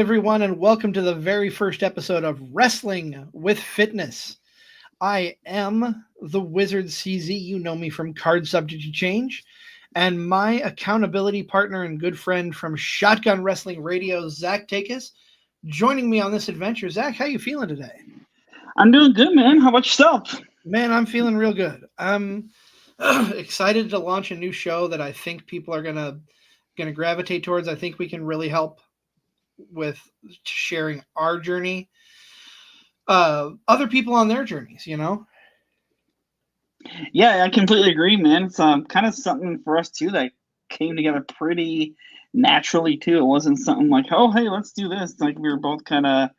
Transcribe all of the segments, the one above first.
everyone, and welcome to the very first episode of Wrestling with Fitness. I am the Wizard CZ. You know me from Card Subject to Change, and my accountability partner and good friend from Shotgun Wrestling Radio, Zach Takis, joining me on this adventure. Zach, how you feeling today? I'm doing good, man. How about yourself? Man, I'm feeling real good. I'm excited to launch a new show that I think people are gonna gravitate towards. I think we can really help with sharing our journey, other people on their journeys, you know. Yeah, I completely agree, man. It's kind of something for us too that came together pretty naturally too. It wasn't something like, oh, hey, let's do this. Like we were both kind of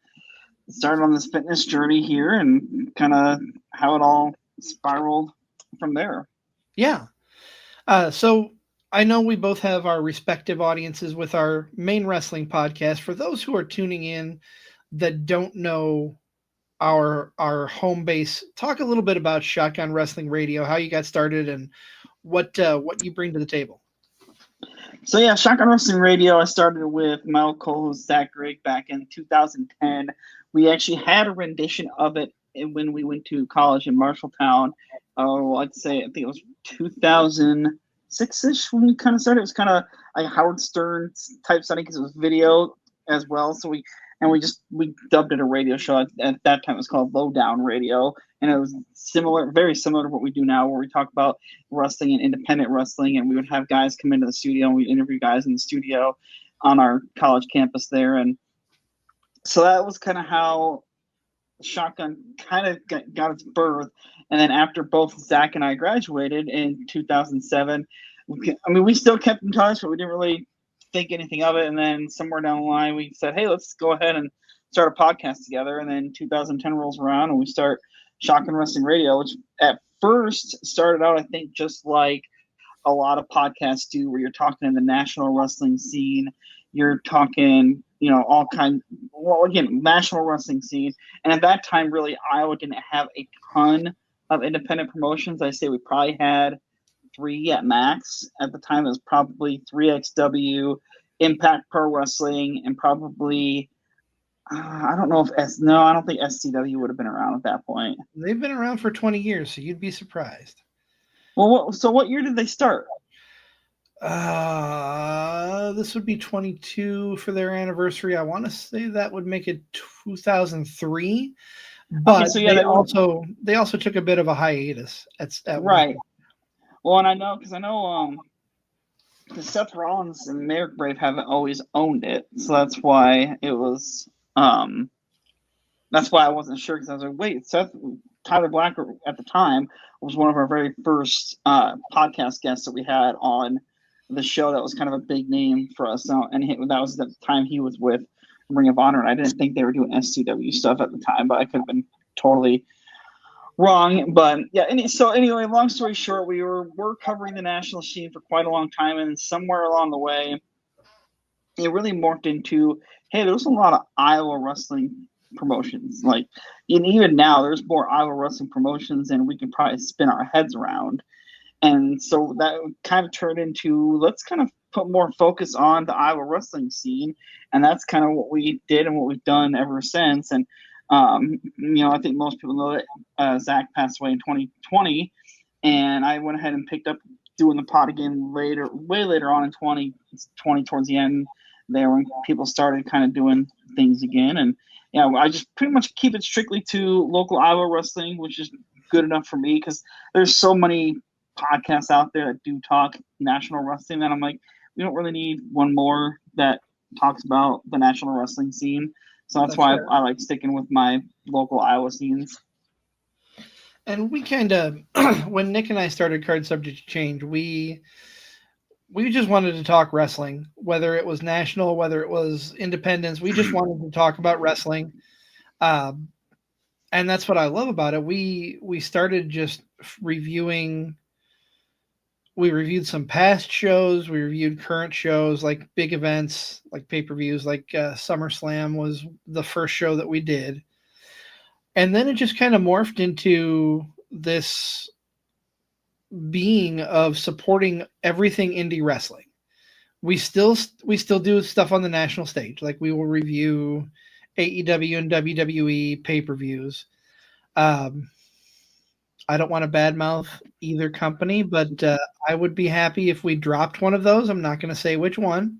started on this fitness journey here, and kind of how it all spiraled from there. Yeah. So I know we both have our respective audiences with our main wrestling podcast. For those who are tuning in that don't know our home base, talk a little bit about Shotgun Wrestling Radio, how you got started, and what you bring to the table. So yeah, Shotgun Wrestling Radio. I started with my old co-host Zach Grigg back in 2010. We actually had a rendition of it when we went to college in Marshalltown. Oh, I think it was 2006ish when we kind of started. It was kind of like Howard Stern type setting because it was video as well. So we dubbed it a radio show. At that time, it was called Lowdown Radio, and it was very similar to what we do now, where we talk about wrestling and independent wrestling, and we would have guys come into the studio and we interview guys in the studio on our college campus there. And so that was kind of how Shotgun kind of got its birth. And then after both Zach and I graduated in 2007, we still kept in touch, but we didn't really think anything of it. And then somewhere down the line, we said, hey, let's go ahead and start a podcast together. And then 2010 rolls around and we start Shotgun Wrestling Radio, which at first started out, I think, just like a lot of podcasts do, where you're talking in the national wrestling scene. You're talking, all kinds. Well, again, national wrestling scene. And at that time, really, Iowa didn't have a ton of independent promotions. I say we probably had 3 at max. At the time, it was probably 3XW, Impact Pro Wrestling, and probably I don't know if I don't think SCW would have been around at that point. They've been around for 20 years, so you'd be surprised. Well, so what year did they start? This would be 22 for their anniversary. I want to say that would make it 2003. But okay, so they also took a bit of a hiatus at right. Well, and I know because Seth Rollins and Merrick Brave haven't always owned it, so that's why it was. That's why I wasn't sure, because I was like, wait, Tyler Black at the time was one of our very first podcast guests that we had on the show. That was kind of a big name for us. And that was the time he was with Ring of Honor. And I didn't think they were doing SCW stuff at the time, but I could have been totally wrong. But yeah, anyway, long story short, we were covering the national scene for quite a long time. And somewhere along the way, it really morphed into, hey, there's a lot of Iowa wrestling promotions. Like, and even now, there's more Iowa wrestling promotions than we can probably spin our heads around. And so that kind of turned into, let's kind of put more focus on the Iowa wrestling scene. And that's kind of what we did and what we've done ever since. And, I think most people know that Zach passed away in 2020. And I went ahead and picked up doing the pod again way later on in 2020, towards the end there, when people started kind of doing things again. And I just pretty much keep it strictly to local Iowa wrestling, which is good enough for me, because there's so many podcasts out there that do talk national wrestling that I'm like, we don't really need one more that talks about the national wrestling scene. So that's why I like sticking with my local Iowa scenes. And we kind of, when Nick and I started Card Subject to Change, we just wanted to talk wrestling, whether it was national, whether it was independence. We just wanted to talk about wrestling. And that's what I love about it. We started just reviewing. We reviewed some past shows. We reviewed current shows, like big events, like pay-per-views, like SummerSlam was the first show that we did. And then it just kind of morphed into this being of supporting everything indie wrestling. we still do stuff on the national stage. Like we will review AEW and WWE pay-per-views. I don't want to badmouth either company, but I would be happy if we dropped one of those. I'm not going to say which one.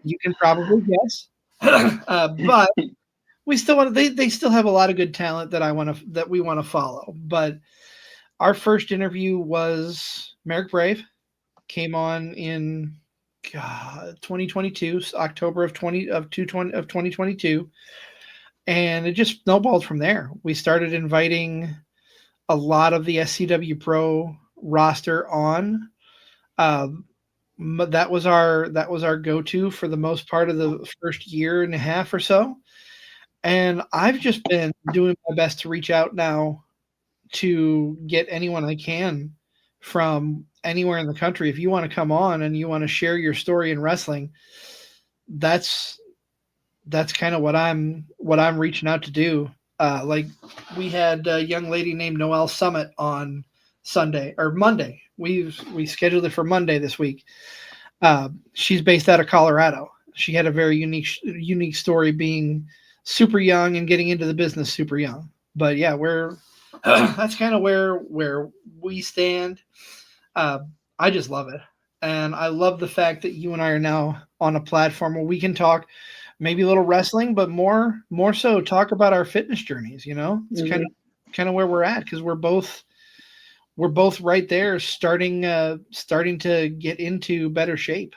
You can probably guess. But we still want they still have a lot of good talent that we want to follow. But our first interview was Merrick Brave, came on in 2022, October of 2022, and it just snowballed from there. We started inviting a lot of the SCW Pro roster on. That was our go-to for the most part of the first year and a half or so. And I've just been doing my best to reach out now to get anyone I can from anywhere in the country. If you want to come on and you want to share your story in wrestling, that's kind of what I'm reaching out to do. Like we had a young lady named Noelle Summit on Monday. We scheduled it for Monday this week. She's based out of Colorado. She had a very unique story, being super young and getting into the business super young. But yeah, that's kind of where we stand. I just love it, and I love the fact that you and I are now on a platform where we can talk maybe a little wrestling, but more so talk about our fitness journeys. It's kind of where we're at, because we're both right there, starting to get into better shape.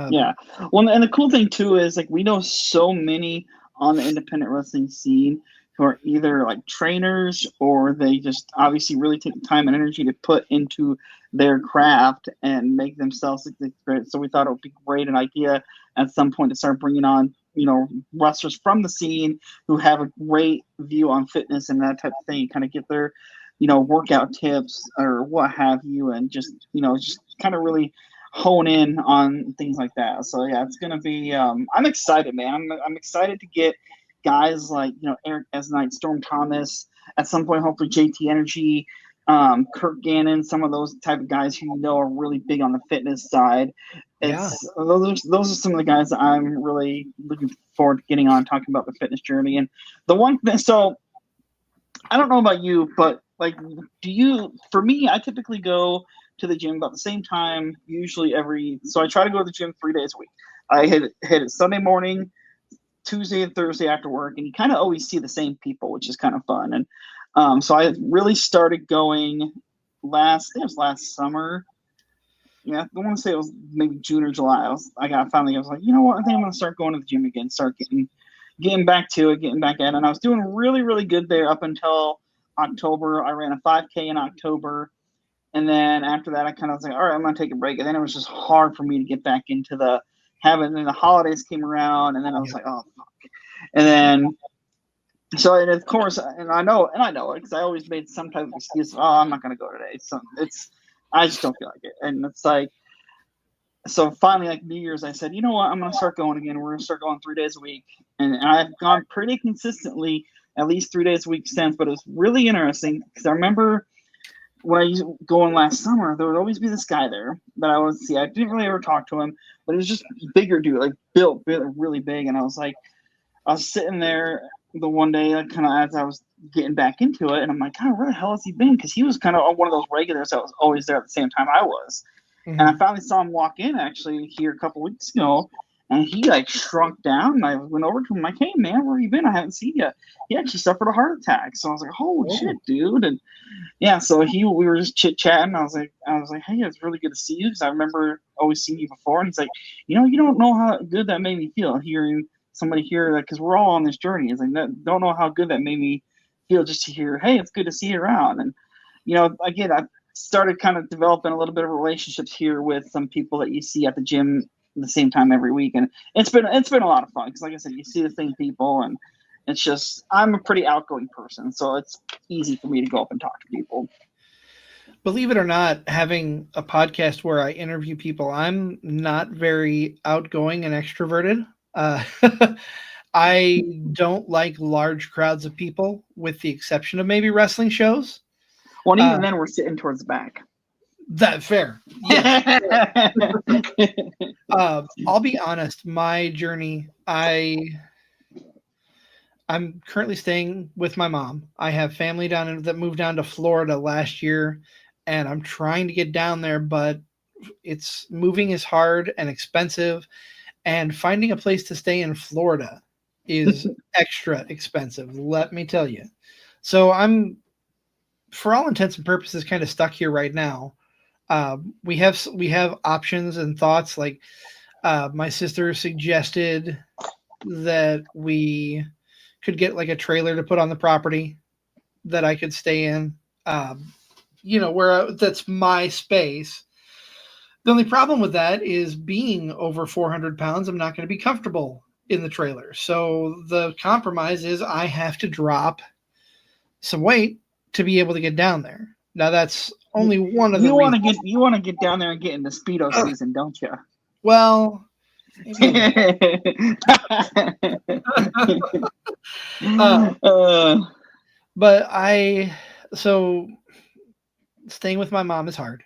Yeah. Well, and the cool thing too is, like, we know so many on the independent wrestling scene who are either like trainers, or they just obviously really take the time and energy to put into their craft and make themselves look great. So we thought it would be great an idea at some point to start bringing on, wrestlers from the scene who have a great view on fitness and that type of thing, kind of get their, workout tips or what have you, and just kind of really hone in on things like that. So yeah, it's gonna be. I'm excited, man. I'm excited to get guys like Eric S. Knight, Storm Thomas, at some point, hopefully JT Energy, Kurt Gannon, some of those type of guys who are really big on the fitness side. Those are some of the guys that I'm really looking forward to getting on, talking about the fitness journey. And the one thing, so I don't know about you, but like, for me, I typically go to the gym about the same time, usually so I try to go to the gym 3 days a week. I hit it Sunday morning, Tuesday and Thursday after work, and you kind of always see the same people, which is kind of fun. And so I really started going last summer. Yeah, I want to say it was maybe June or July. I was like, you know what? I think I'm going to start going to the gym again, start getting back to it, getting back at it. And I was doing really, really good there up until October. I ran a 5K in October. And then after that, I kind of was like, all right, I'm going to take a break. And then it was just hard for me to get back into the habit. And then the holidays came around, and then I was like, oh, fuck. And then, so, and of course, and I know it, because I always made some type of excuse. Oh, I'm not going to go today. So I just don't feel like it. And it's like, so finally, like New Year's, I said, you know what? I'm going to start going again. We're going to start going 3 days a week. And I've gone pretty consistently, at least 3 days a week since. But it was really interesting, because I remember when I used going last summer, there would always be this guy there that I would see. I didn't really ever talk to him, but he was just bigger dude, like built really big. And I was sitting there the one day, like, kind of as I was getting back into it, and I'm like, God, where the hell has he been? Because he was kind of one of those regulars that was always there at the same time I was. Mm-hmm. And I finally saw him walk in actually here a couple weeks ago, and he like shrunk down. And I went over to him like, hey man, where have you been? I haven't seen you. He actually suffered a heart attack. So I was like, holy shit, dude. And yeah, so we were just chit chatting. I was like, hey, it's really good to see you, because I remember always seeing you before. And he's like, you don't know how good that made me feel hearing somebody hear that, because we're all on this journey. It's like, don't know how good that made me feel just to hear, hey, it's good to see you around. And again, I started kind of developing a little bit of relationships here with some people that you see at the gym at the same time every week, and it's been a lot of fun, because like I said, you see the same people, and it's just, I'm a pretty outgoing person, so it's easy for me to go up and talk to people. Believe it or not, having a podcast where I interview people, I'm not very outgoing and extroverted. I don't like large crowds of people, with the exception of maybe wrestling shows. Well, even then, we're sitting towards the back. That fair. Yes. I'll be honest. My journey, I'm currently staying with my mom. I have family that moved down to Florida last year, and I'm trying to get down there, but it's moving is hard and expensive, and finding a place to stay in Florida is extra expensive. Let me tell you. So I'm, for all intents and purposes, kind of stuck here right now. We have options and thoughts. Like my sister suggested that we could get like a trailer to put on the property that I could stay in. Where that's my space. The only problem with that is being over 400 pounds, I'm not going to be comfortable in the trailer. So the compromise is I have to drop some weight to be able to get down there. Now that's only one of the reasons. You want to get down there and get into Speedo season, don't you? Well, but so staying with my mom is hard.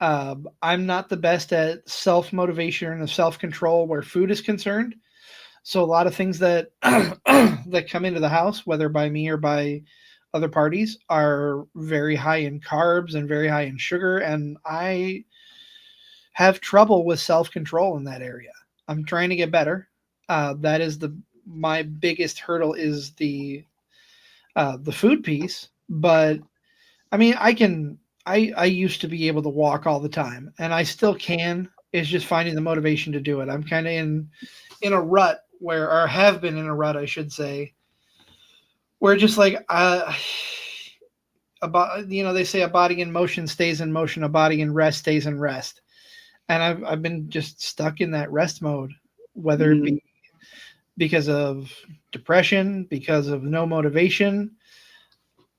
I'm not the best at self motivation and self control where food is concerned. So a lot of things that that come into the house, whether by me or by other parties, are very high in carbs and very high in sugar, and I have trouble with self control in that area. I'm trying to get better. That is my biggest hurdle is the food piece, but I mean I used to be able to walk all the time, and I still can. It's just finding the motivation to do it. I'm kind of in a rut or have been in a rut, I should say, where just like they say a body in motion stays in motion, a body in rest stays in rest, and I've been just stuck in that rest mode, whether it be because of depression, because of no motivation,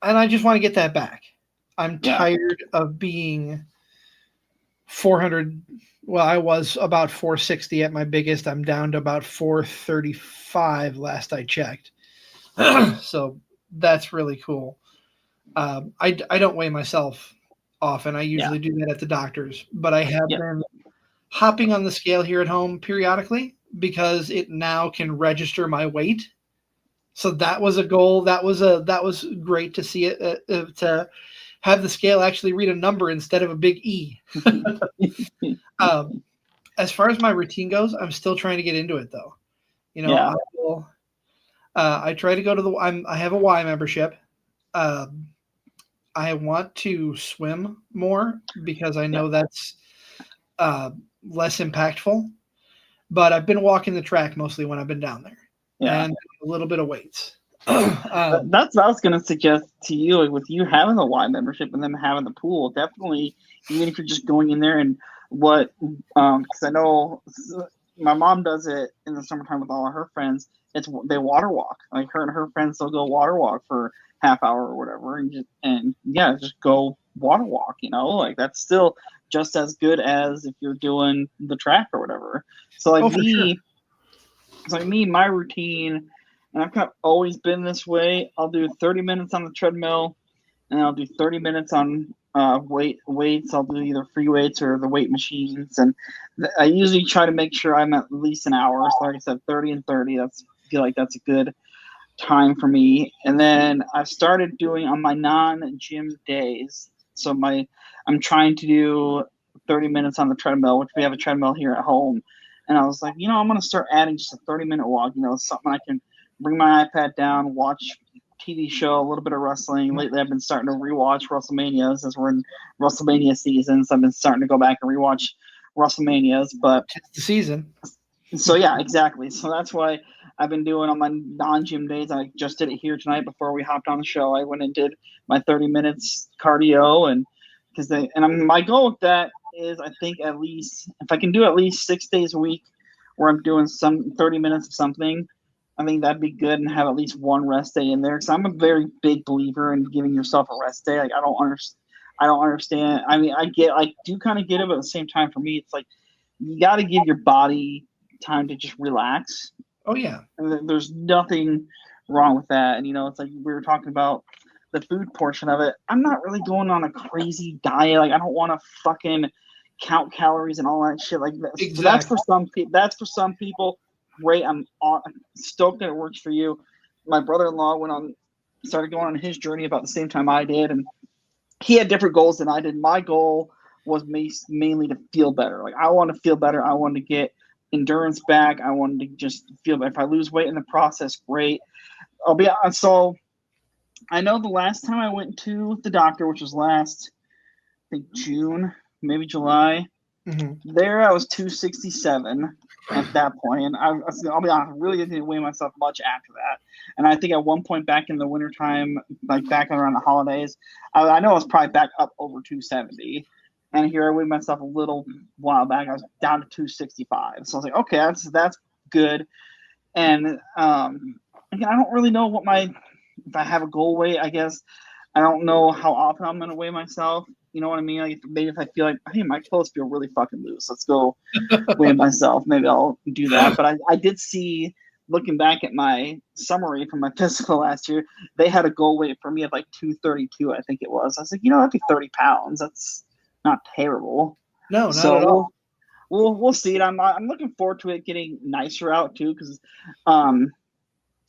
and I just want to get that back. I'm tired of being 400. Well, I was about 460 at my biggest. I'm down to about 435 last I checked. So that's really cool. I don't weigh myself often. I usually do that at the doctor's, but I have been hopping on the scale here at home periodically because it now can register my weight. So that was a goal. That was great to see it to have the scale actually read a number instead of a big E. As far as my routine goes, I'm still trying to get into it though. I try to go to I have a Y membership. I want to swim more because I know that's less impactful. But I've been walking the track mostly when I've been down there, and a little bit of weights. That's what I was going to suggest to you. Like with you having the Y membership and them having the pool, definitely, even if you're just going in there and because I know my mom does it in the summertime with all of her friends. They water walk. Like her and her friends, they'll go water walk for half hour or whatever, and just go water walk. Like that's still just as good as if you're doing the track or whatever. So my routine. And I've kind of always been this way. I'll do 30 minutes on the treadmill, and I'll do 30 minutes on weights. I'll do either free weights or the weight machines. And I usually try to make sure I'm at least an hour. So like I said, 30 and 30. I feel like that's a good time for me. And then I started doing on my non-gym days. So I'm trying to do 30 minutes on the treadmill, which we have a treadmill here at home. And I was like, I'm going to start adding just a 30-minute walk. Something I can bring my iPad down, watch TV show, a little bit of wrestling. Lately, I've been starting to rewatch WrestleManias as we're in WrestleMania season. So I've been starting to go back and rewatch WrestleManias. But it's the season. So yeah, exactly. So that's why I've been doing on my non-gym days. I just did it here tonight before we hopped on the show. I went and did my 30 minutes cardio, and my goal with that is I think at least if I can do at least 6 days a week where I'm doing some 30 minutes of something. I think that'd be good and have at least one rest day in there. Because I'm a very big believer in giving yourself a rest day. Like I don't understand. I mean, I do kind of get it, but at the same time, for me, it's like you got to give your body time to just relax. Oh yeah. And there's nothing wrong with that. And it's like we were talking about the food portion of it, I'm not really going on a crazy diet. Like I don't want to fucking count calories and all that shit like this. Exactly. So that's for some people. That's for some people. Great. I'm stoked that it works for you. My brother-in-law started going on his journey about the same time I did, and he had different goals than I did. My goal was mainly to feel better. Like I want to feel better. I want to get endurance back. I wanted to just feel better. If I lose weight in the process, great. I'll be honest. So I know the last time I went to the doctor, which was last, I think June, maybe July. Mm-hmm. There I was 267 at that point, and I'll be honest, I really didn't weigh myself much after that. And I think at one point back in the wintertime, like back around the holidays, I know I was probably back up over 270. And here I weighed myself a little while back. I was down to 265. So I was like, okay, that's good. And again, I don't really know if I have a goal weight. I guess I don't know how often I'm going to weigh myself. You know what I mean? Like maybe if I feel like, hey, my clothes feel really fucking loose, let's go weigh myself. Maybe I'll do that. But I did see, looking back at my summary from my physical last year, they had a goal weight for me of like 232, I think it was. I was like, that'd be 30 pounds. That's not terrible. No, not at all. We'll see it. I'm looking forward to it getting nicer out too, because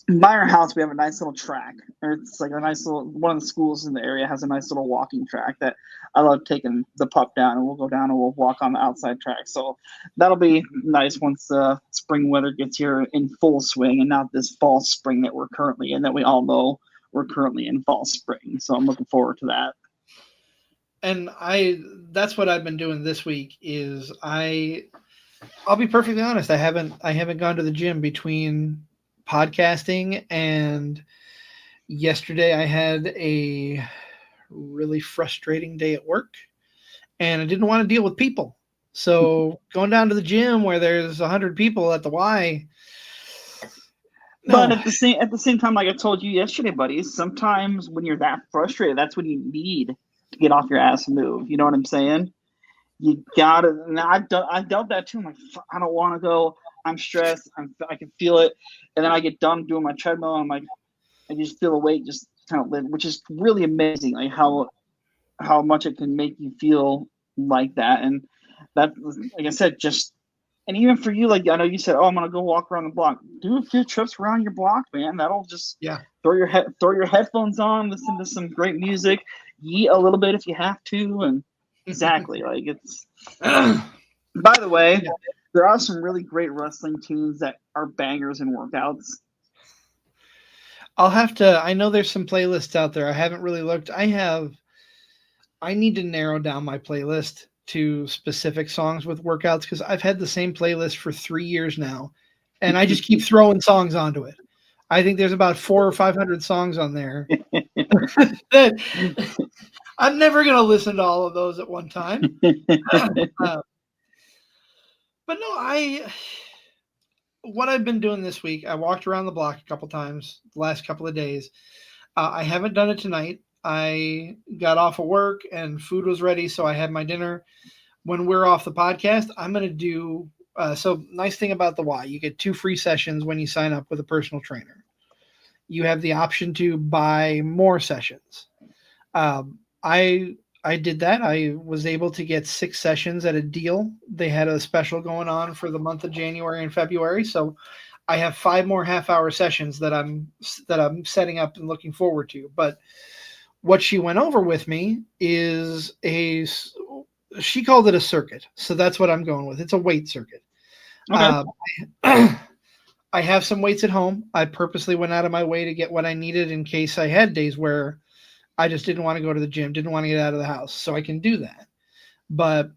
by our house we have a nice little track, or it's like a nice little, one of the schools in the area has a nice little walking track that I love taking the pup down, and we'll go down and we'll walk on the outside track. So that'll be nice once the spring weather gets here in full swing, and not this fall spring that we're currently in, that we all know we're currently in fall spring. So I'm looking forward to that. And that's what I've been doing this week is I'll be perfectly honest, I haven't gone to the gym between podcasting and yesterday. I had a really frustrating day at work and I didn't want to deal with people. So going down to the gym where there's 100 people at the Y. No. But at the same time, like I told you yesterday, buddies, sometimes when you're that frustrated, that's when you need to get off your ass and move. You know what I'm saying? You gotta. And I've dealt that too. I'm like, I don't want to go. I'm stressed. I can feel it, and then I get done doing my treadmill. And I'm like, I just feel the weight just kind of lift, which is really amazing. Like how much it can make you feel like that. And that, like I said, just. And even for you, like I know you said, "Oh, I'm gonna go walk around the block." Do a few trips around your block, man. That'll just throw your headphones on, listen to some great music, eat a little bit if you have to, and exactly like it's. By the way, there are some really great wrestling tunes that are bangers and workouts. I'll have to. I know there's some playlists out there. I haven't really looked. I need to narrow down my playlist to specific songs with workouts because I've had the same playlist for 3 years now, and I just keep throwing songs onto it. I think there's about 400 or 500 songs on there. That I'm never going to listen to all of those at one time. But no, what I've been doing this week, I walked around the block a couple times the last couple of days. I haven't done it tonight. I got off of work and food was ready, so I had my dinner. When we're off the podcast, I'm going to do so nice thing about the Y, you get 2 free sessions when you sign up with a personal trainer. You have the option to buy more sessions. I did that. I was able to get 6 sessions at a deal. They had a special going on for the month of January and February, so I have 5 more half-hour sessions that I'm setting up and looking forward to. But what she went over with me is she called it a circuit. So that's what I'm going with. It's a weight circuit. Okay. I have some weights at home. I purposely went out of my way to get what I needed in case I had days where I just didn't want to go to the gym, didn't want to get out of the house. So I can do that. But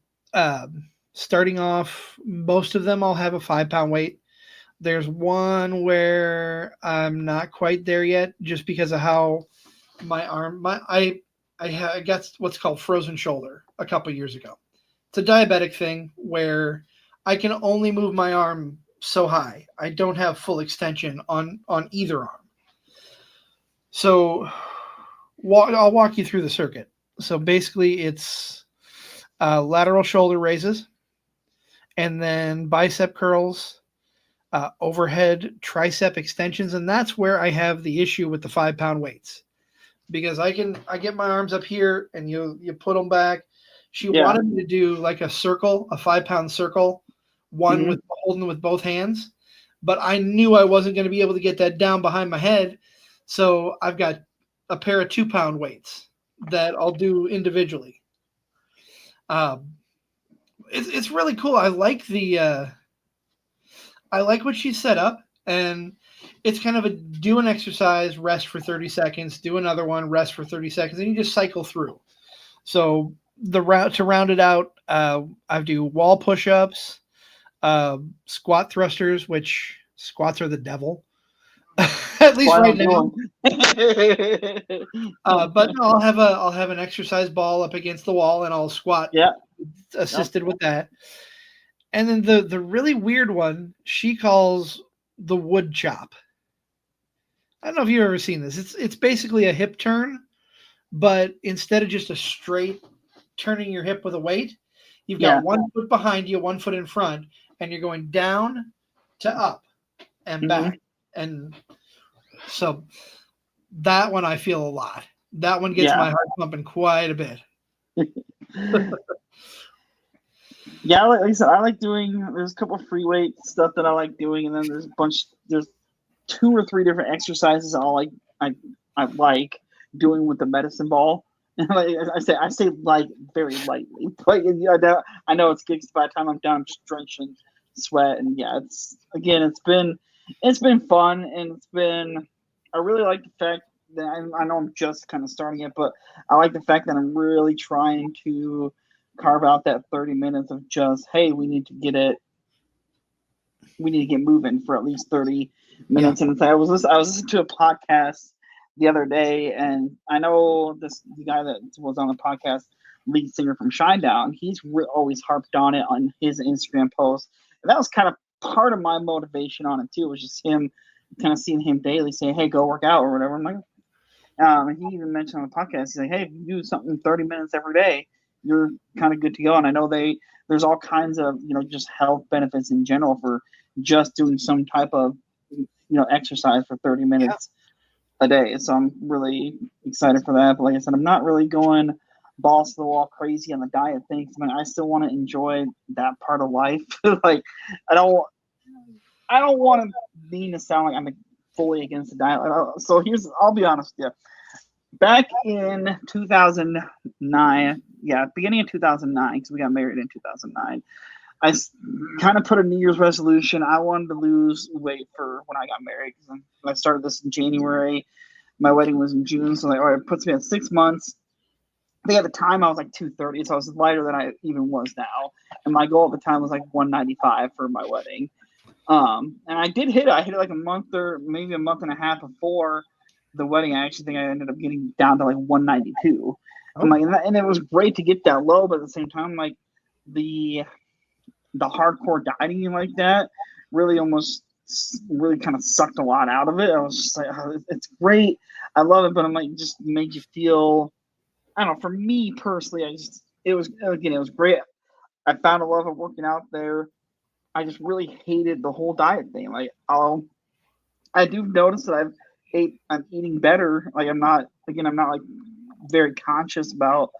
starting off, most of them I'll have a 5-pound weight. There's one where I'm not quite there yet just because of how my arm, I got what's called frozen shoulder a couple years ago. It's a diabetic thing where I can only move my arm so high. I don't have full extension on either arm. So I'll walk you through the circuit. So basically it's lateral shoulder raises and then bicep curls, overhead tricep extensions. And that's where I have the issue with the 5-pound weights. because I get my arms up here and you put them back. She Yeah. wanted me to do like a circle, a 5-pound circle, one Mhm. with holding with both hands, but I knew I wasn't going to be able to get that down behind my head. So I've got a pair of 2-pound weights that I'll do individually. Um, it's really cool. I like what she set up, and it's kind of a do an exercise, rest for 30 seconds, do another one, rest for 30 seconds, and you just cycle through. So the route to round it out, I do wall push-ups, squat thrusters, which squats are the devil, at least Why right don't now. do them? But no, I'll have an exercise ball up against the wall, and I'll squat Yeah. assisted with that. And then the really weird one she calls the wood chop. I don't know if you've ever seen this. It's basically a hip turn, but instead of just a straight turning your hip with a weight, you've Yeah. got 1 foot behind you, 1 foot in front, and you're going down to up and Mhm. back. And so that one I feel a lot. That one gets Yeah. my heart pumping quite a bit. Yeah, like I said, I like doing. There's a couple of free weight stuff that I like doing, and then there's a bunch. There's 2 or 3 different exercises I like doing with the medicine ball. And like I say like very lightly, but I know it's gigs. By the time I'm done, I'm just drenching sweat, and yeah, it's been fun, and it's been. I really like the fact that I know I'm just kind of starting it, but I like the fact that I'm really trying to carve out that 30 minutes of just, hey, we need to get moving for at least 30 Yeah. minutes. And I was listening to a podcast the other day, and I know the guy that was on the podcast, lead singer from Shinedown. He's always harped on it on his Instagram posts, and that was kind of part of my motivation on it too. Was just him kind of seeing him daily saying, "Hey, go work out" or whatever. I'm like, and he even mentioned on the podcast, he's like, "Hey, if you do something 30 minutes every day, you're kind of good to go." And I know there's all kinds of just health benefits in general for just doing some type of exercise for 30 Yeah. minutes a day. So I'm really excited for that. But like I said, I'm not really going balls to the wall crazy on the diet thing. I mean, I still want to enjoy that part of life. Like I don't I don't want to mean to sound like I'm fully against the diet. So I'll be honest with you. Back in 2009, yeah, beginning of 2009, because we got married in 2009, I kind of put a New Year's resolution. I wanted to lose weight for when I got married. Because I started this in January. My wedding was in June, so all right, it puts me at 6 months. I think at the time I was like 230, so I was lighter than I even was now. And my goal at the time was like 195 for my wedding. And I did hit it. I hit it like a month or maybe a month and a half before the wedding. I actually think I ended up getting down to like 192. I'm Oh, like, and it was great to get that low, but at the same time, like the hardcore dieting like that really kind of sucked a lot out of it. I was just like, oh, it's great, I love it, but I'm like, just made you feel. I don't know. For me personally, it was great. I found a love of working out there. I just really hated the whole diet thing. Like, I do notice that I'm eating better. Like, I'm not like very conscious about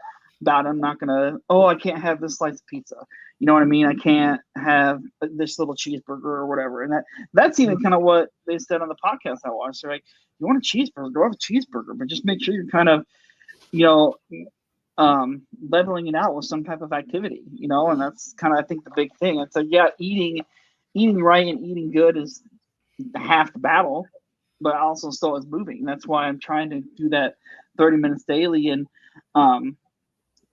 I'm not gonna, I can't have this slice of pizza. You know what I mean? I can't have this little cheeseburger or whatever. And that's even kind of what they said on the podcast I watched. They're like, you want a cheeseburger, go have a cheeseburger, but just make sure you're kind of, you know, leveling it out with some type of activity, and that's kind of, I think, the big thing. And so, yeah, eating right and eating good is half the battle, but also still is moving. That's why I'm trying to do that 30 minutes daily. And um,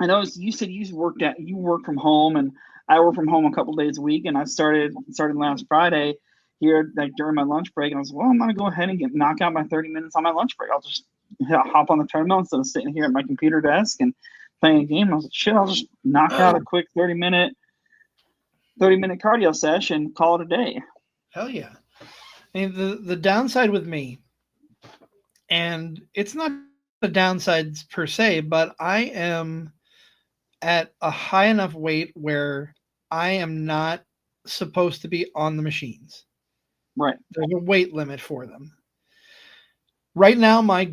I know you said you work from home, and I work from home a couple days a week. And I started last Friday here, like during my lunch break, and I was like, well, I'm gonna go ahead and knock out my 30 minutes on my lunch break. I'll just hop on the treadmill instead of sitting here at my computer desk and playing a game. I was like, shit, I'll just knock out a quick 30-minute cardio session, call it a day. hell yeah. I mean, the downside with me, and it's not the downsides per se, but I am at a high enough weight where I am not supposed to be on the machines. Right. There's a weight limit for them. Right now, my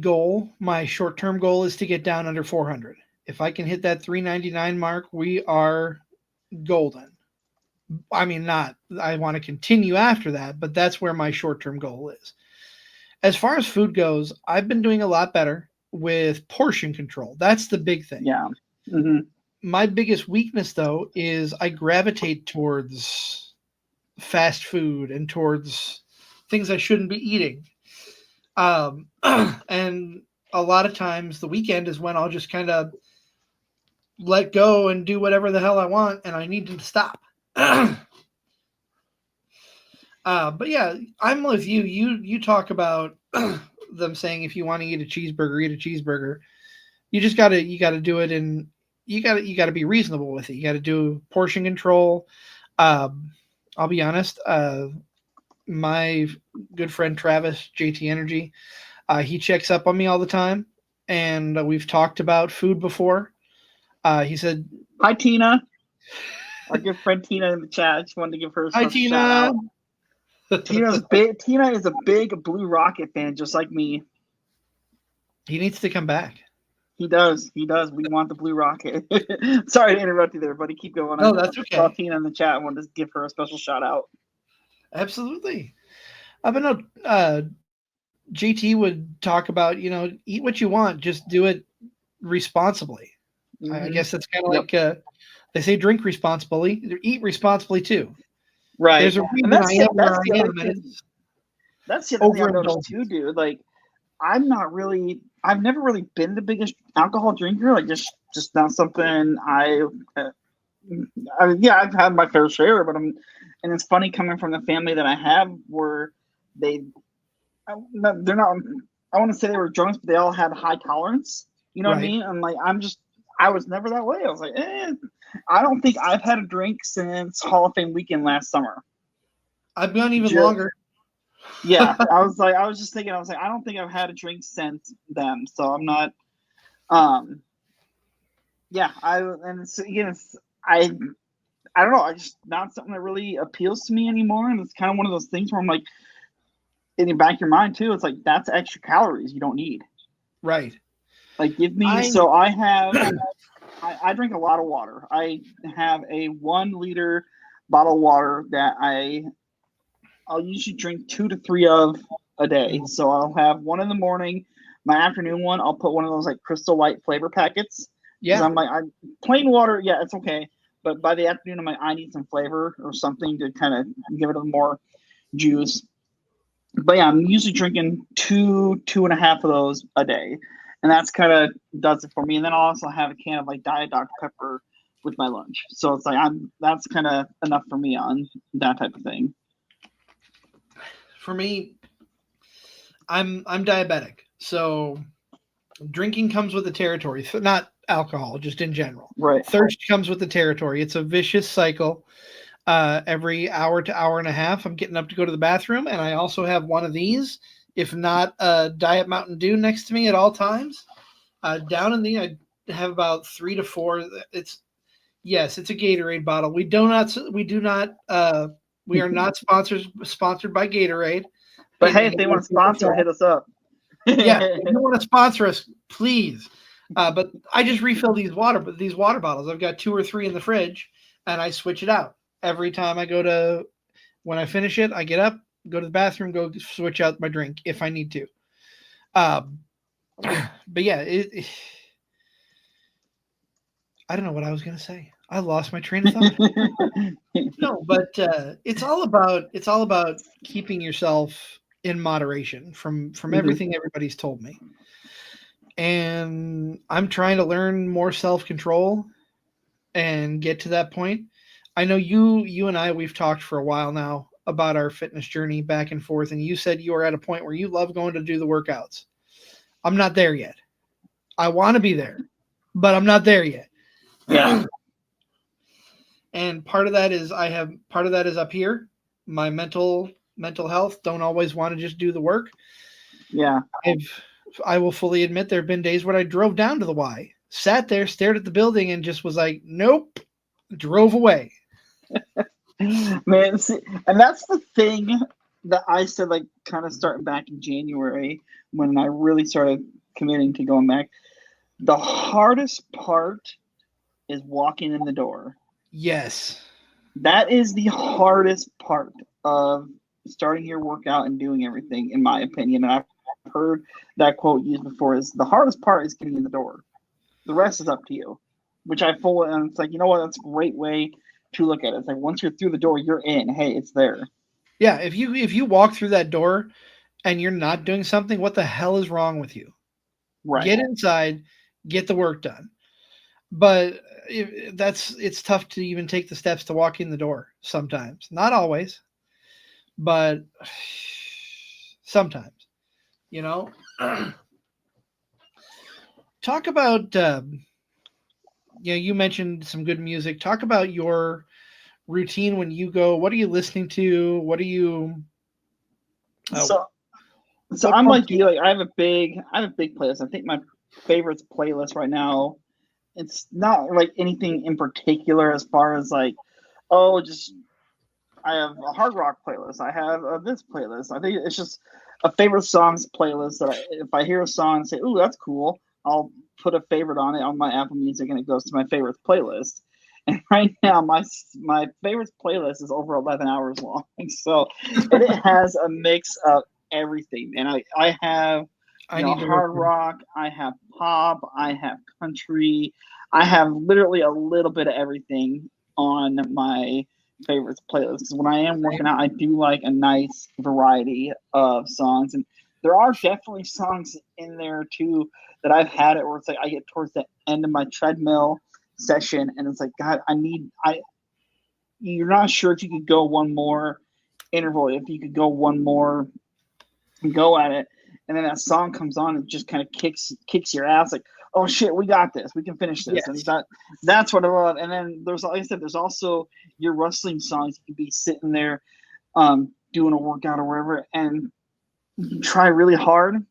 short-term goal is to get down under 400. If I can hit that 399 mark, we are golden. I mean, not, I want to continue after that, but that's where my short-term goal is. As far as food goes, I've been doing a lot better with portion control. That's the big thing. Yeah. Hmm. My biggest weakness, though, is I gravitate towards fast food and towards things I shouldn't be eating. And a lot of times the weekend is when I'll just kind of let go and do whatever the hell I want, and I need to stop. But yeah, I'm with you. You talk about them saying if you want to eat a cheeseburger, eat a cheeseburger. You gotta do it, and you gotta be reasonable with it. You gotta do portion control. I'll be honest. My good friend Travis, JT Energy, he checks up on me all the time, and we've talked about food before. He said, Hi, Tina. Our good friend Tina in the chat. I just wanted to give her a "Hi, special shout Tina." out. Tina is a big Blue Rocket fan, just like me. He needs to come back. He does. We want the Blue Rocket. Sorry to interrupt you there, buddy. Keep going. No, that's okay. I saw Tina in the chat. I wanted to give her a special shout out. Absolutely. But no, JT would talk about, eat what you want, just do it responsibly. Mm-hmm. I guess that's kind of like they say drink responsibly, eat responsibly too. Right. There's a reason that's the other thing I noticed too, dude. Like, I've never really been the biggest alcohol drinker. Like, just not something I've had my fair share, but and it's funny coming from the family that I have where they're not, I want to say they were drunks, but they all had high tolerance. You know what I mean? I'm like, I was never that way. I was like, I don't think I've had a drink since Hall of Fame weekend last summer. I've gone even longer. Yeah, I was just thinking, I don't think I've had a drink since then. So I'm not, I don't know. I just not something that really appeals to me anymore. And it's kind of one of those things where I'm like, in the back of your mind too, it's like, that's extra calories you don't need. Right. Like, give me, I drink a lot of water. I have a 1 liter bottle of water that I'll usually drink 2 to 3 of a day. So I'll have one in the morning. My afternoon one, I'll put one of those like Crystal Light flavor packets. Yeah. I'm like, plain water, yeah, it's okay. But by the afternoon, I'm like, I need some flavor or something to kind of give it a more juice. But yeah, I'm usually drinking 2.5 of those a day. And that's kind of does it for me. And then I'll also have a can of like Diet Dr. Pepper with my lunch. So it's like that's kind of enough for me on that type of thing. For me, I'm diabetic. So drinking comes with the territory. Not alcohol, just in general. Right. Thirst comes with the territory. It's a vicious cycle. Every hour to hour and a half, I'm getting up to go to the bathroom, and I also have one of these, if not a Diet Mountain Dew next to me at all times. Down in I have about 3 to 4. It's a Gatorade bottle. We are not sponsored by Gatorade. But hey, if they want to sponsor, hit us up. Yeah, if you want to sponsor us, please. But I just refill these water bottles. I've got 2 or 3 in the fridge, and I switch it out every time I go to. When I finish it, I get up, go to the bathroom, go switch out my drink if I need to. But yeah, I don't know what I was going to say. I lost my train of thought. No, but it's all about keeping yourself in moderation from everything everybody's told me. And I'm trying to learn more self-control and get to that point. I know you and I, we've talked for a while now about our fitness journey back and forth, and you said you are at a point where you love going to do the workouts. I'm not there yet. I want to be there, but I'm not there yet. Yeah. And part of that is up here. My mental health, don't always want to just do the work. Yeah. I will fully admit there have been days when I drove down to the Y, sat there, stared at the building, and just was like, nope, drove away. Man, see, and that's the thing that I said, like, kind of starting back in January when I really started committing to going back. The hardest part is walking in the door. Yes. That is the hardest part of starting your workout and doing everything, in my opinion. And I've heard that quote used before: is the hardest part is getting in the door. The rest is up to you. Which I fully, and it's like, you know what? That's a great way to look at it. It's like once you're through the door, you're in. Hey, it's there. Yeah, if you walk through that door and you're not doing something, what the hell is wrong with you? Right. Get inside, get the work done. But it's tough to even take the steps to walk in the door sometimes. Not always, but sometimes, you know. Talk about you mentioned some good music. Talk about your routine when you go. What are you listening to? What are you So what I'm pumps like you you. up? Like I have a big playlist. I think my favorites playlist right now. It's not like anything in particular as far as like, oh, just I have a hard rock playlist. I have this playlist. I think it's just a favorite songs playlist that if I hear a song and say, "Ooh, that's cool," I'll put a favorite on it on my Apple Music, and it goes to my favorites playlist. And right now, my favorites playlist is over 11 hours long, so and it has a mix of everything. And I have I need to hard listen. rock, I have pop, I have country, I have literally a little bit of everything on my favorites playlist. Because when I am working out, I do like a nice variety of songs, and there are definitely songs in there too that I've had it where it's like I get towards the end of my treadmill session, and it's like, God, you're not sure if you could go one more interval, if you could go one more go at it, and then that song comes on and just kind of kicks your ass like, oh shit, we got this, we can finish this. And Yes. that's what I love. And then there's, like I said, there's also your wrestling songs. You could be sitting there doing a workout or wherever, and you try really hard,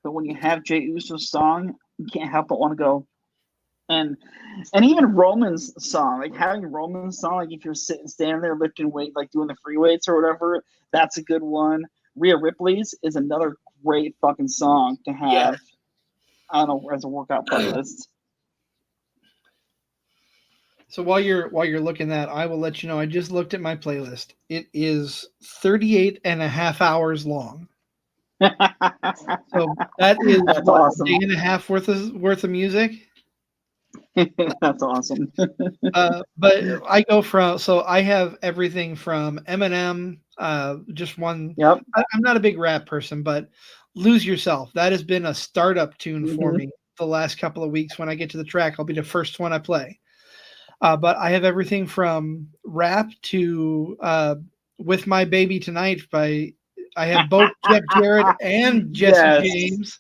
but when you have Jay Uso's song, you can't help but want to go. and and even Roman's song, like having Roman's song, like if you're sitting standing there lifting weight, like doing the free weights or whatever, that's a good one. Rhea Ripley's is another great fucking song to Yes. have on as a workout playlist. So while you're looking that, I will let you know I just looked at my playlist. It is 38 and a half hours long. So that is That's what, a awesome. day and a half worth of music. That's awesome. But I go from so I have everything from Eminem, just one. Yep. I'm not a big rap person, but "Lose Yourself" that has been a startup tune for Mm-hmm. me the last couple of weeks. When I get to the track, I'll be the first one I play. But I have everything from rap to "With My Baby Tonight" by I have both Jeff Jarrett and Jesse Yes. James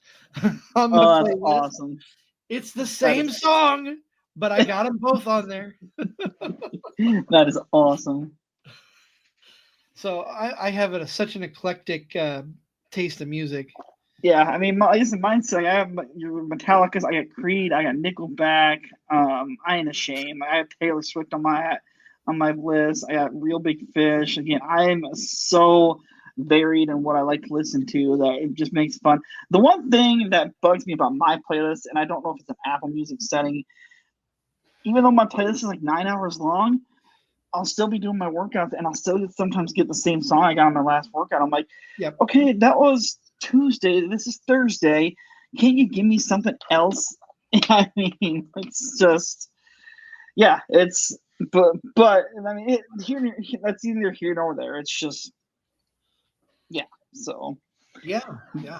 on the Oh, that's playlist. awesome. It's the That same is song, but I got them both on there. that is awesome. So I have such an eclectic taste of music. Yeah, I mean, mine's like I have your Metallica's, I got Creed, I got Nickelback, I Ain't Ashamed, I have Taylor Swift on my list. I got Real Big Fish. Again, I'm so varied in what I like to listen to that it just makes fun. The one thing that bugs me about my playlist, and I don't know if it's an Apple Music setting, even though my playlist is like 9 hours long, I'll still be doing my workouts and I'll still sometimes get the same song I got on my last workout. I'm like, Yep. okay, that was Tuesday. This is Thursday. Can't you give me something else? I mean, it's just, yeah, it's, but I mean, that's either here nor there. It's just, yeah. So, Yeah. Yeah.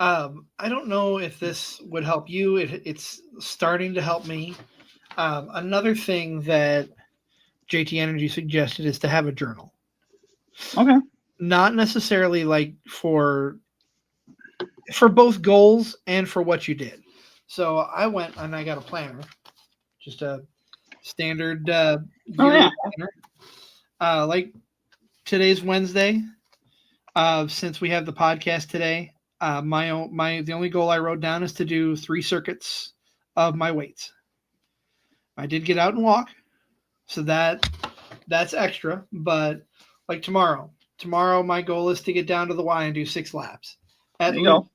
I don't know if this would help you. It's starting to help me. Another thing that JT Energy suggested is to have a journal. okay. Not necessarily like for both goals and for what you did. So I went and I got a planner, just a standard Oh, yearly yeah. planner. Like today's Wednesday. Since we have the podcast today, the only goal I wrote down is to do 3 circuits of my weights. I did get out and walk, so that's extra. But like tomorrow, tomorrow my goal is to get down to the Y and do 6 laps. At There you go. least.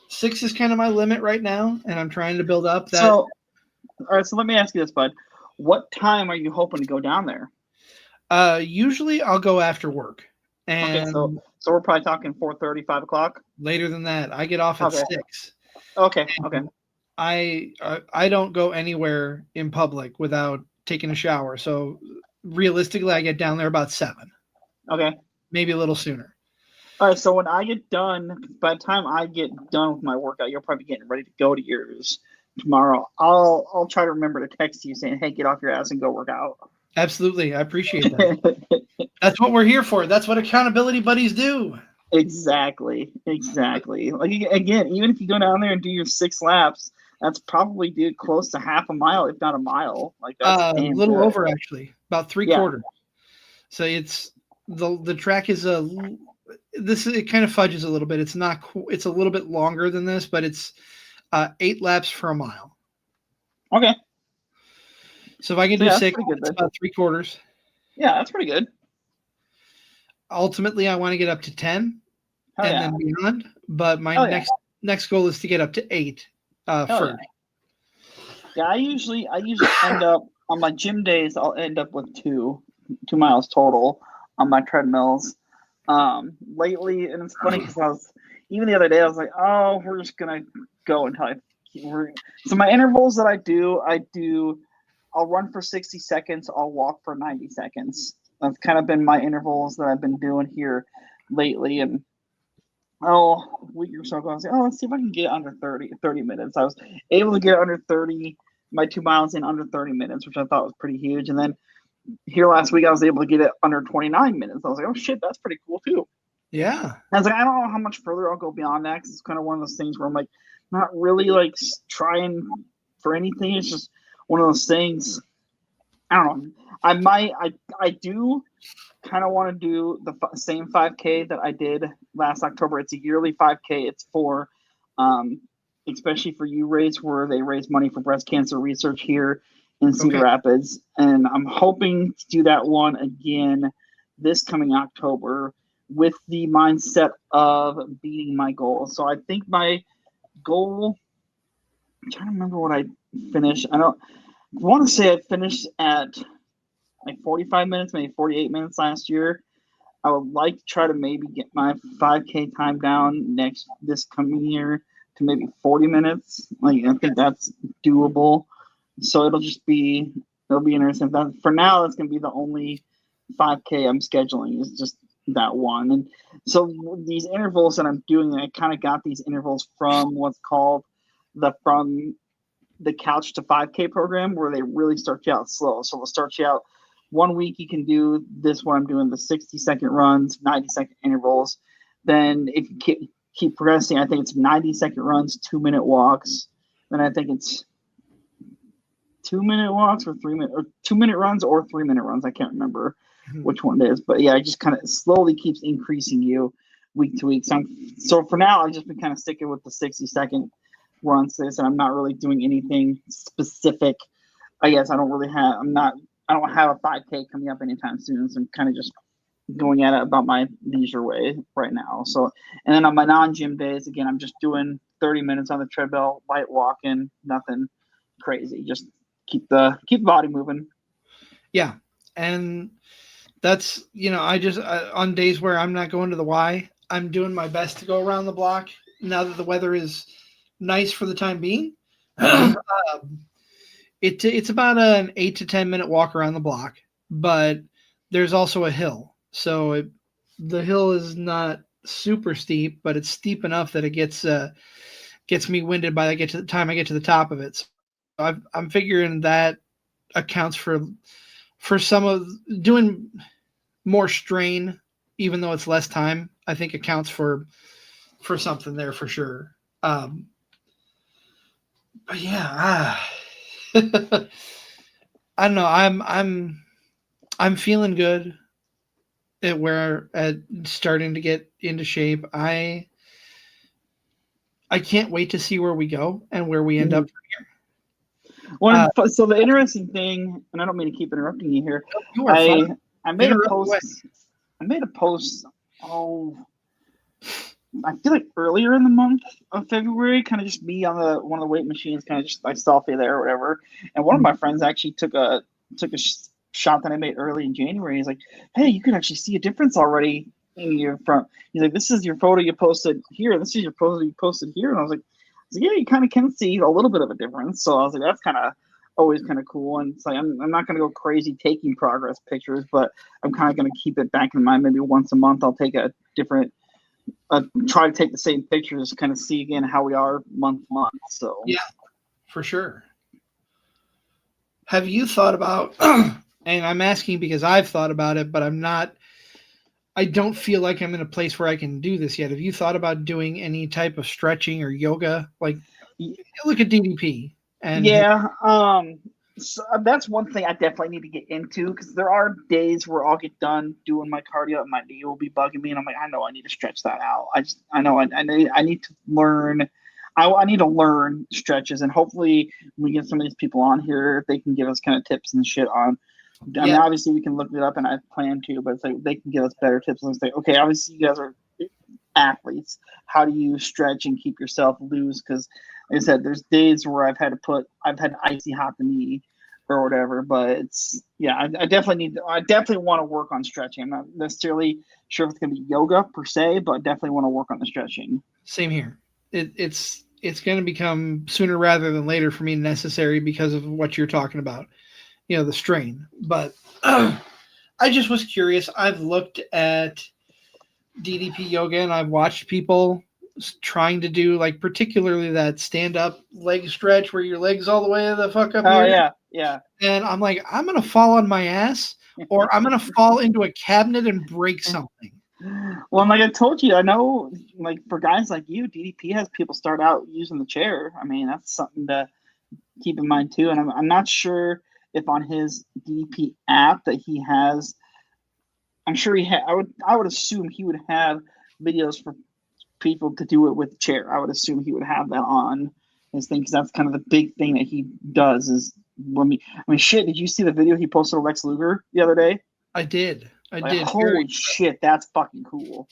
6 is kind of my limit right now, and I'm trying to build up that. So, all right. So let me ask you this, bud. What time are you hoping to go down there? Usually I'll go after work. And Okay, so we're probably talking 4:30, 5 o'clock. later than that, I get off at Okay. 6. Okay. Okay. I don't go anywhere in public without taking a shower. So realistically, I get down there about 7, Okay. maybe a little sooner. All right. So when I get done, by the time I get done with my workout, you're probably getting ready to go to yours tomorrow. I'll try to remember to text you saying, "Hey, get off your ass and go work out." Absolutely, I appreciate that. That's what we're here for. That's what accountability buddies do. Exactly. Like again, even if you go down there and do your 6 laps, that's probably close to half a mile, if not a mile. Like that's A damn little good. over, actually, about 3/4. So it's the track is it kind of fudges a little bit. It's not. It's a little bit longer than this, but it's 8 laps for a mile. Okay. So if I can do Yeah, that's 6, pretty good it's then. about 3/4. Yeah, that's pretty good. Ultimately, I want to get up to 10 Hell and yeah. then beyond. But my Hell yeah. next goal is to get up to 8 Hell first. Yeah, I usually end up on my gym days. I'll end up with 2 miles total on my treadmills. Lately, and it's funny because even the other day I was like, oh, we're just gonna go until so my intervals that I do, I'll run for 60 seconds, I'll walk for 90 seconds. That's kind of been my intervals that I've been doing here lately. And a week or so ago, I was like, oh, let's see if I can get under 30 minutes. I was able to get under 30, my 2 miles in under 30 minutes, which I thought was pretty huge. And then here last week, I was able to get it under 29 minutes. I was like, oh, shit, that's pretty cool, too. Yeah. I was like, I don't know how much further I'll go beyond that because it's kind of one of those things where I'm like, not really like trying for anything. It's just one of those things. I don't know. I do kind of want to do the same 5K that I did last October. It's a yearly 5K. It's for, especially for U-Race, where they raise money for breast cancer research here in Cedar Rapids. And I'm hoping to do that one again this coming October with the mindset of beating my goal. So I think my goal, I'm trying to remember what I finished. I want to say I finished at like 45 minutes, maybe 48 minutes last year. I would like to try to maybe get my 5K time down this coming year to maybe 40 minutes. Like I think that's doable. So it'll be interesting. For now, that's going to be the only 5K I'm scheduling is just that one. And so these intervals that I'm doing, I kind of got these intervals from what's called from the Couch to 5K program, where they really start you out slow. So we'll start you out 1 week. You can do this one. I'm doing the 60-second runs, 90-second intervals. Then if you keep progressing, I think it's 90-second runs, 2-minute walks. Then I think it's 2-minute walks or 2-minute runs or 3-minute runs. I can't remember which one it is, but yeah, it just kind of slowly keeps increasing you week to week. So for now, I've just been kind of sticking with the 60-second runs. And I'm not really doing anything specific. I guess I don't have a 5K coming up anytime soon. So I'm kind of just going at it about my leisure way right now. So, and then on my non-gym days, again, I'm just doing 30 minutes on the treadmill, light walking, nothing crazy. Just keep the body moving. Yeah. And that's, on days where I'm not going to the Y, I'm doing my best to go around the block now that the weather is nice for the time being. It's about an 8 to 10 minute walk around the block, but there's also a hill. So the hill is not super steep, but it's steep enough that it gets me winded by the time I get to the top of it. So I'm figuring that accounts for some of doing more strain, even though it's less time. I think accounts for something there for sure. But yeah, I don't know. I'm feeling good at starting to get into shape. I can't wait to see where we go and where we end up from here. Well, so the interesting thing, and I don't mean to keep interrupting you here. You are fine. I made a post. I made a post. Oh, I feel like earlier in the month of February, kind of just me on the one of the weight machines, kind of just like selfie there or whatever. And one of my friends actually took a shot that I made early in January. He's like, "Hey, you can actually see a difference already in your front." He's like, "This is your photo you posted here. This is your photo you posted here." And I was like, "Yeah, you kind of can see a little bit of a difference." So I was like, "That's kind of always kind of cool." And it's like I'm not going to go crazy taking progress pictures, but I'm kind of going to keep it back in mind. Maybe once a month, I'll take a different. Try to take the same pictures, kind of see again how we are month to month. So yeah, for sure. Have you thought about? And I'm asking because I've thought about it, but I don't feel like I'm in a place where I can do this yet. Have you thought about doing any type of stretching or yoga? Like, look at DDP. And yeah, so that's one thing I definitely need to get into because there are days where I'll get done doing my cardio and my knee will be bugging me, and I'm like, I know I need to stretch that out. I know I need to learn. I need to learn stretches, and hopefully we get some of these people on here, they can give us kind of tips and shit on. I mean, obviously we can look it up, and I plan to, but it's like they can give us better tips and say, okay, obviously you guys are athletes. How do you stretch and keep yourself loose? Because like I said, there's days where I've had icy hot the knee or whatever, but it's I definitely want to work on stretching. I'm not necessarily sure if it's gonna be yoga per se, but definitely want to work on the stretching. Same here. It's going to become sooner rather than later for me necessary because of what you're talking about, the strain. But I just was curious. I've looked at DDP yoga and I've watched people trying to do like particularly that stand up leg stretch where your legs all the way the fuck up Oh here. yeah. And I'm like, I'm gonna fall on my ass or I'm gonna fall into a cabinet and break something. Well, like I told you, I know like for guys like you, DDP has people start out using the chair. I mean, that's something to keep in mind too. And I'm not sure if on his DDP app that he has. I'm sure I would assume he would have videos for people to do it with the chair. I would assume he would have that on his thing because that's kind of the big thing that he does. Is shit. Did you see the video he posted of Lex Luger the other day? I did. Holy shit, that's fucking cool.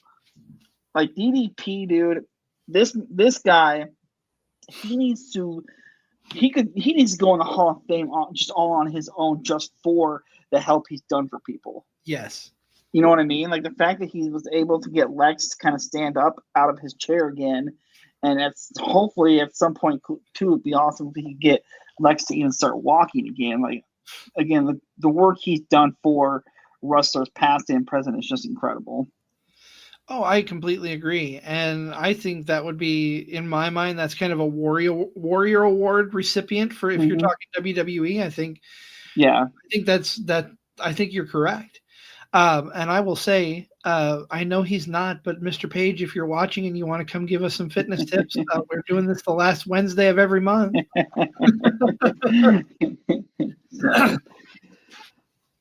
Like DDP, dude. This guy, he needs to go in the Hall of Fame just all on his own, just for the help he's done for people. Yes. You know what I mean? Like the fact that he was able to get Lex to kind of stand up out of his chair again, and it's hopefully at some point too, it'd be awesome if he could get Lex to even start walking again. Like again, the work he's done for wrestlers past and present is just incredible. Oh, I completely agree, and I think that would be, in my mind, that's kind of a warrior award recipient for if you're talking WWE. I think I think you're correct. And I will say, I know he's not, but Mr. Page, if you're watching and you want to come give us some fitness tips, we're doing this the last Wednesday of every month.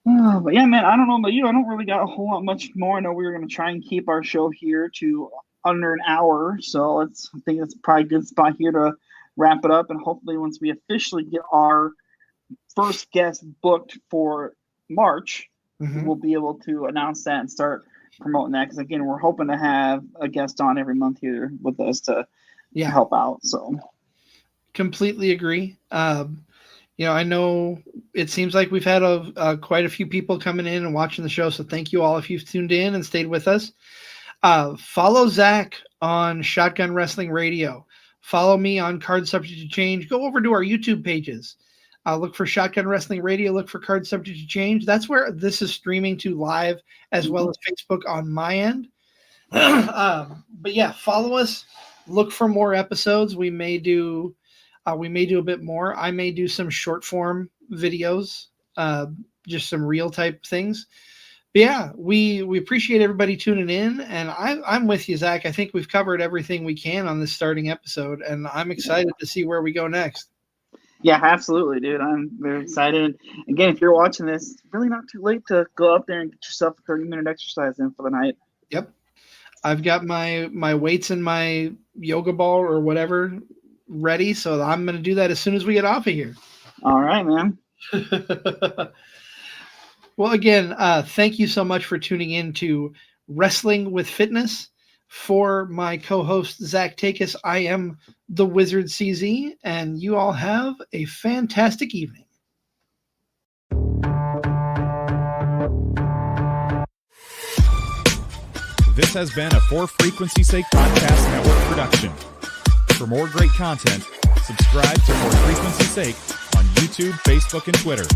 But yeah, man, I don't know about you. I don't really got a whole lot much more. I know we were going to try and keep our show here to under an hour. So I think that's probably a good spot here to wrap it up. And hopefully once we officially get our first guest booked for March, we'll be able to announce that and start promoting that. Because again, we're hoping to have a guest on every month here with us to help out. So completely agree. I know it seems like we've had quite a few people coming in and watching the show. So thank you all if you've tuned in and stayed with us. Follow Zach on Shotgun Wrestling Radio. Follow me on Card Subject to Change. Go over to our YouTube pages. Look for Shotgun Wrestling Radio. Look for Card Subject to Change. That's where this is streaming to live as well as Facebook on my end. But yeah, follow us. Look for more episodes. We may do a bit more. I may do some short form videos, just some real type things. But yeah, we appreciate everybody tuning in, and I'm with you, Zach. I think we've covered everything we can on this starting episode, and I'm excited to see where we go next. Yeah, absolutely, dude. I'm very excited. Again, if you're watching this, it's really not too late to go up there and get yourself a 30-minute exercise in for the night. Yep. I've got my weights and my yoga ball or whatever ready, so I'm going to do that as soon as we get off of here. All right, man. Well, again, thank you so much for tuning in to Wrestling with Fitness. For my co-host, Zach Takis, I am the Wizard CZ, and you all have a fantastic evening. This has been a For Frequency's Sake Podcast Network production. For more great content, subscribe to For Frequency's Sake on YouTube, Facebook, and Twitter.